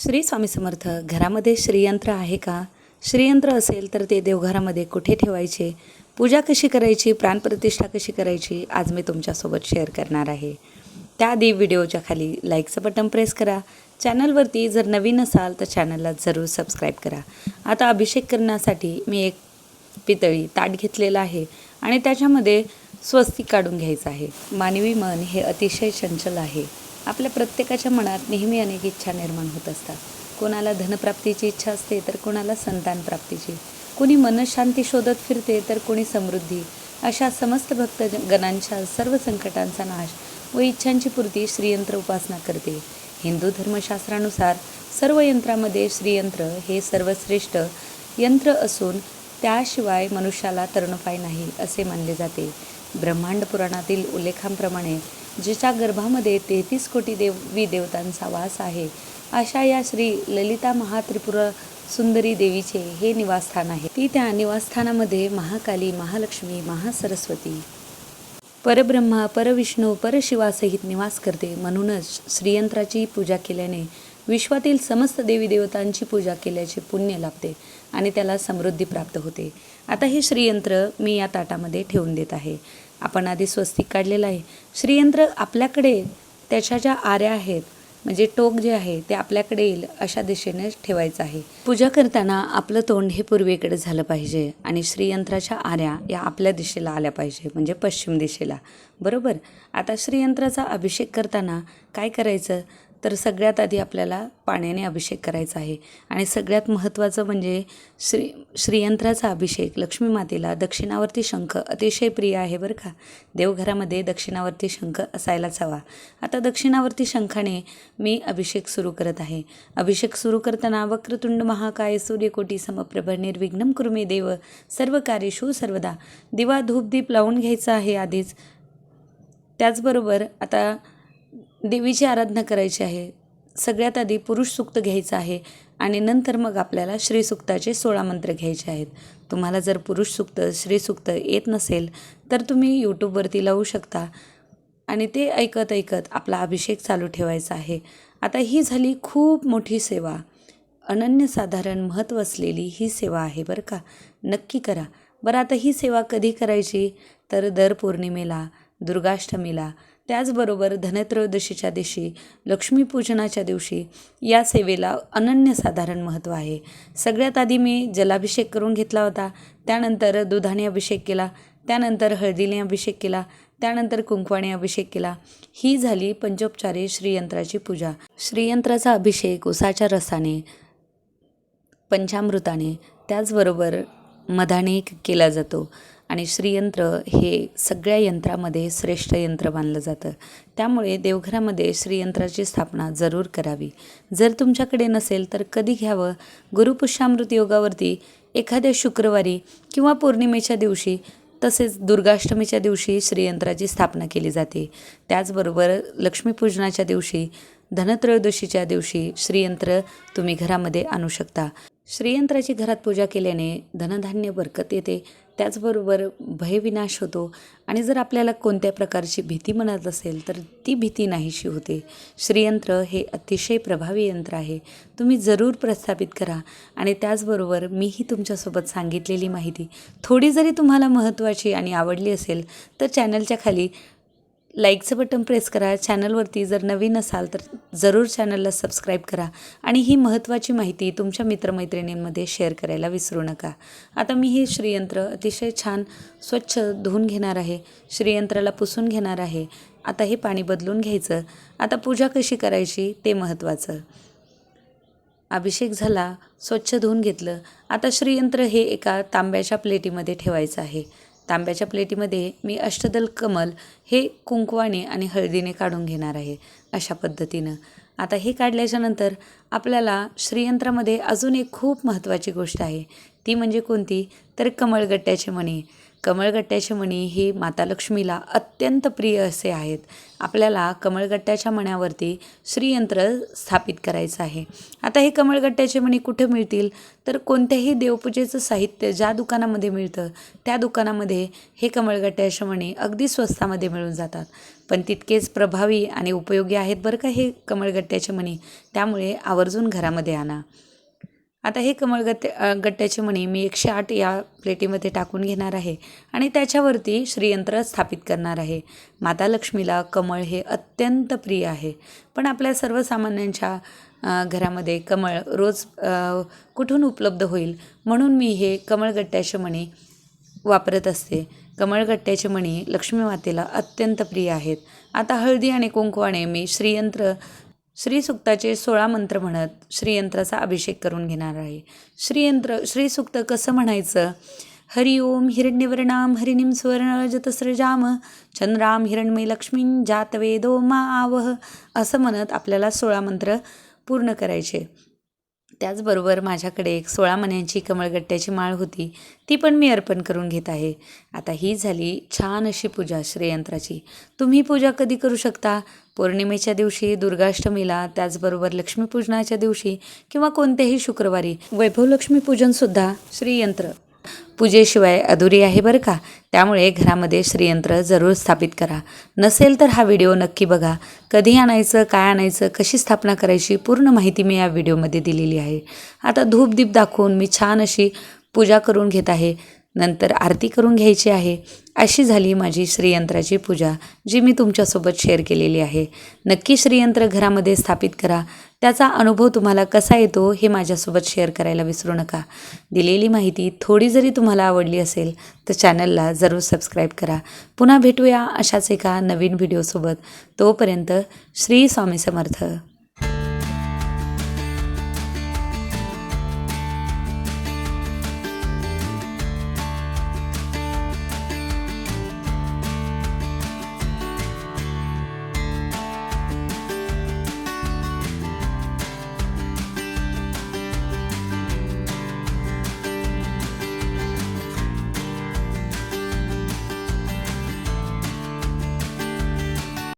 श्री स्वामी समर्थ. घरामध्ये श्रीयंत्र आहे का? श्रीयंत्र असेल तर ते देवघरामध्ये कुठे ठेवायचे? पूजा कशी करायची? प्राणप्रतिष्ठा कशी करायची? आज मी तुमच्यासोबत शेअर करणार आहे. त्याआधी व्हिडिओच्या खाली लाईकचं बटन प्रेस करा. चॅनलवरती जर नवीन असाल तर चॅनलला जरूर सबस्क्राईब करा. आता अभिषेक करण्यासाठी मी एक पितळी ताट घेतलेलं आहे आणि त्याच्यामध्ये स्वस्तिक काढून घ्यायचं आहे. मानवी मन हे अतिशय चंचल आहे. आपल्या प्रत्येकाच्या मनात नेहमी अनेक इच्छा निर्माण होत असतात. कोणाला धनप्राप्तीची इच्छा असते तर कोणाला संतान प्राप्तीची, कोणी मनशांती शोधत फिरते तर कोणी समृद्धी. अशा समस्त भक्तगणांच्या सर्व संकटांचा नाश व इच्छांची पूर्ती श्रीयंत्र उपासना करते. हिंदू धर्मशास्त्रानुसार सर्व यंत्रामध्ये श्रीयंत्र हे सर्वश्रेष्ठ यंत्र असून त्याशिवाय मनुष्याला तरणोपाय नाही असे मानले जाते. ब्रह्मांड पुराणातील उल्लेखांप्रमाणे जिच्या गर्भामध्ये 33 कोटी देवी देवतांचा वास आहे अशा या श्री ललिता महात्रिपुरा सुंदरी देवीचे हे निवासस्थान आहे. ती त्या निवासस्थानामध्ये महाकाली, महालक्ष्मी, महासरस्वती, परब्रह्मा, परविष्णू, परशिवासहित निवास करते. म्हणूनच श्रीयंत्राची पूजा केल्याने विश्वातील समस्त देवी देवतांची पूजा केल्याचे पुण्य लाभते आणि त्याला समृद्धी प्राप्त होते. आता हे श्रीयंत्र मी या ताटामध्ये ठेवून देत आहे. आपण आधी स्वस्तिक काढलेलं आहे. श्रीयंत्र आपल्याकडे त्याच्या ज्या आऱ्या आहेत म्हणजे टोक जे आहे ते आपल्याकडे येईल अशा दिशेने ठेवायचं आहे. पूजा करताना आपलं तोंड हे पूर्वेकडे झालं पाहिजे आणि श्रीयंत्राच्या आऱ्या या आपल्या दिशेला आल्या पाहिजे म्हणजे पश्चिम दिशेला. बरोबर. आता श्रीयंत्राचा अभिषेक करताना काय करायचं तर सगळ्यात आधी आपल्याला पाण्याने अभिषेक करायचा आहे आणि सगळ्यात महत्त्वाचं म्हणजे श्रीयंत्राचा अभिषेक लक्ष्मी मातेला दक्षिणावर्ती शंख अतिशय प्रिय आहे बरं का. देवघरामध्ये दक्षिणावर्ती शंख असायलाच हवा. आता दक्षिणावर्ती शंखाने मी अभिषेक सुरू करत आहे. अभिषेक सुरू करताना वक्रतुंड महाकाय सूर्यकोटी समप्रभ निर्विघ्नं कुरु मे देव सर्व कार्येषु सर्वदा दिवा धूप दीप लावून घ्यायचा आहे आधीच. त्याचबरोबर आता देवीची आराधना करायची आहे. सगळ्यात आधी पुरुष सूक्त घ्यायचं आहे आणि नंतर मग आपल्याला श्रीसूक्ताचे 16 मंत्र घ्यायचे आहेत. तुम्हाला जर पुरुष सूक्त श्रीसूक्त येत नसेल तर तुम्ही यूट्यूबवरती लावू शकता आणि ते ऐकत ऐकत आपला अभिषेक चालू ठेवायचा आहे. आता ही झाली खूप मोठी सेवा, अनन्यसाधारण महत्त्व असलेली ही सेवा आहे बरं का. नक्की करा. बरं आता ही सेवा कधी करायची तर दर पौर्णिमेला, दुर्गाष्टमीला, त्याचबरोबर धनत्रयोदशीच्या दिवशी, लक्ष्मीपूजनाच्या दिवशी या सेवेला अनन्यसाधारण महत्त्व आहे. सगळ्यात आधी मी जलाभिषेक करून घेतला होता, त्यानंतर दुधाने अभिषेक केला, त्यानंतर हळदीने अभिषेक केला, त्यानंतर कुंकवाने अभिषेक केला. ही झाली पंचोपचारे श्रीयंत्राची पूजा. श्रीयंत्राचा अभिषेक उसाच्या रसाने, पंचामृताने, त्याचबरोबर मधाने केला जातो आणि श्रीयंत्र हे सगळ्या यंत्रामध्ये श्रेष्ठ यंत्र मानलं जातं. त्यामुळे देवघरामध्ये श्रीयंत्राची स्थापना जरूर करावी. जर तुमच्याकडे नसेल तर कधी घ्यावं? गुरुपुष्यामृत योगावरती एखाद्या शुक्रवारी किंवा पौर्णिमेच्या दिवशी तसेच दुर्गाष्टमीच्या दिवशी श्रीयंत्राची स्थापना केली जाते. त्याचबरोबर लक्ष्मीपूजनाच्या दिवशी, धनत्रयोदशीच्या दिवशी श्रीयंत्र तुम्ही घरामध्ये आणू शकता. श्रीयंत्राची घरात पूजा केल्याने धनधान्य बरकत येते, त्याचबरोबर भयविनाश होतो आणि जर आपल्याला कोणत्या प्रकारची भीती मनात असेल तर ती भीती नाहीशी होते. श्रीयंत्र हे अतिशय प्रभावी यंत्र आहे. तुम्ही जरूर प्रस्थापित करा आणि त्याचबरोबर मीही तुमच्यासोबत सांगितलेली माहिती थोडी जरी तुम्हाला महत्त्वाची आणि आवडली असेल तर चॅनलच्या खाली लाईकचं बटन प्रेस करा. चॅनलवरती जर नवीन असाल तर जरूर चॅनलला सबस्क्राईब करा आणि ही महत्त्वाची माहिती तुमच्या मित्रमैत्रिणींमध्ये शेअर करायला विसरू नका. आता मी हे श्रीयंत्र अतिशय छान स्वच्छ धुवून घेणार आहे. श्रीयंत्राला पुसून घेणार आहे. आता हे पाणी बदलून घ्यायचं. आता पूजा कशी करायची ते महत्त्वाचं. अभिषेक झाला, स्वच्छ धुवून घेतलं. आता श्रीयंत्र हे एका तांब्याच्या प्लेटीमध्ये ठेवायचं आहे. तांब्याच्या प्लेटीमध्ये मी अष्टदल कमल हे कुंकवाने आणि हळदीने काढून घेणार आहे अशा पद्धतीनं. आता हे काढल्याच्यानंतर आपल्याला श्रीयंत्रामध्ये अजून एक खूप महत्त्वाची गोष्ट आहे. ती म्हणजे कोणती तर कमळगट्ट्याचे मणी. कमळगट्ट्याचे मणी हे माता लक्ष्मीला अत्यंत प्रिय असे आहेत. आपल्याला कमळगट्ट्याच्या मण्यावरती श्रीयंत्र स्थापित करायचं आहे. आता हे कमळगट्ट्याचे मणी कुठे मिळतील, तर कोणत्याही देवपूजेचं साहित्य ज्या दुकानामध्ये मिळतं त्या दुकानामध्ये हे कमळगट्ट्याचे मणी अगदी स्वस्तामध्ये मिळून जातात. पण तितकेच प्रभावी आणि उपयोगी आहेत बरं का हे कमळगट्ट्याचे मणी, त्यामुळे आवर्जून घरामध्ये आणा. आता हे गट्ट्याचे मणी मी 108 या प्लेटीमध्ये टाकून घेणार आहे आणि त्याच्यावरती श्रीयंत्र स्थापित करणार आहे. माता लक्ष्मीला कमळ हे अत्यंत प्रिय आहे, पण आपल्या सर्वसामान्यांच्या घरामध्ये कमळ रोज कुठून उपलब्ध होईल, म्हणून मी हे कमळगट्ट्याचे मणी वापरत असते. कमळगट्ट्याचे मणी लक्ष्मी मातेला अत्यंत प्रिय आहेत. आता हळदी आणि कुंकवाने मी श्रीसुक्ताचे 16 मंत्र म्हणत श्रीयंत्राचा अभिषेक करून घेणार आहे. श्रीसूक्त कसं म्हणायचं? हरि ओम हिरण्यवर्णाम हरिणीं सुवर्णरजतस्रजाम चंद्राम हिरण्मयी लक्ष्मीं जातवेदो मा आवह असं म्हणत आपल्याला 16 मंत्र पूर्ण करायचे. त्याचबरोबर माझ्याकडे एक 16 मण्यांची कमळगट्ट्याची माळ होती, ती पण मी अर्पण करून घेत आहे. आता ही झाली छान अशी पूजा श्रीयंत्राची. तुम्ही पूजा कधी करू शकता? पौर्णिमेच्या दिवशी, दुर्गाष्टमीला, त्याचबरोबर लक्ष्मीपूजनाच्या दिवशी किंवा कोणत्याही शुक्रवारी. वैभवलक्ष्मी पूजनसुद्धा श्रीयंत्र पूजेशिवाय अधुरी आहे बरं का. त्यामुळे घरामध्ये श्रीयंत्र जरूर स्थापित करा. नसेल तर हा व्हिडिओ नक्की बघा. कधी आणायचं, काय आणायचं, कशी स्थापना करायची, पूर्ण माहिती मी या व्हिडिओमध्ये दिलेली आहे. आता धूपदीप दाखवून मी छान अशी पूजा करून घेत आहे. नंतर आरती करून घ्यायची आहे. अशी झाली माझी श्रीयंत्राची पूजा, जी मी तुमच्यासोबत शेअर केलेली आहे. नक्की श्रीयंत्र घरामध्ये स्थापित करा. त्याचा अनुभव तुम्हाला कसा येतो हे माझ्यासोबत शेअर करायला विसरू नका. दिलेली माहिती थोडी जरी तुम्हाला आवडली असेल तर चॅनलला जरूर सबस्क्राईब करा. पुन्हा भेटूया अशाच एका नवीन व्हिडिओसोबत. तोपर्यंत श्री स्वामी समर्थ.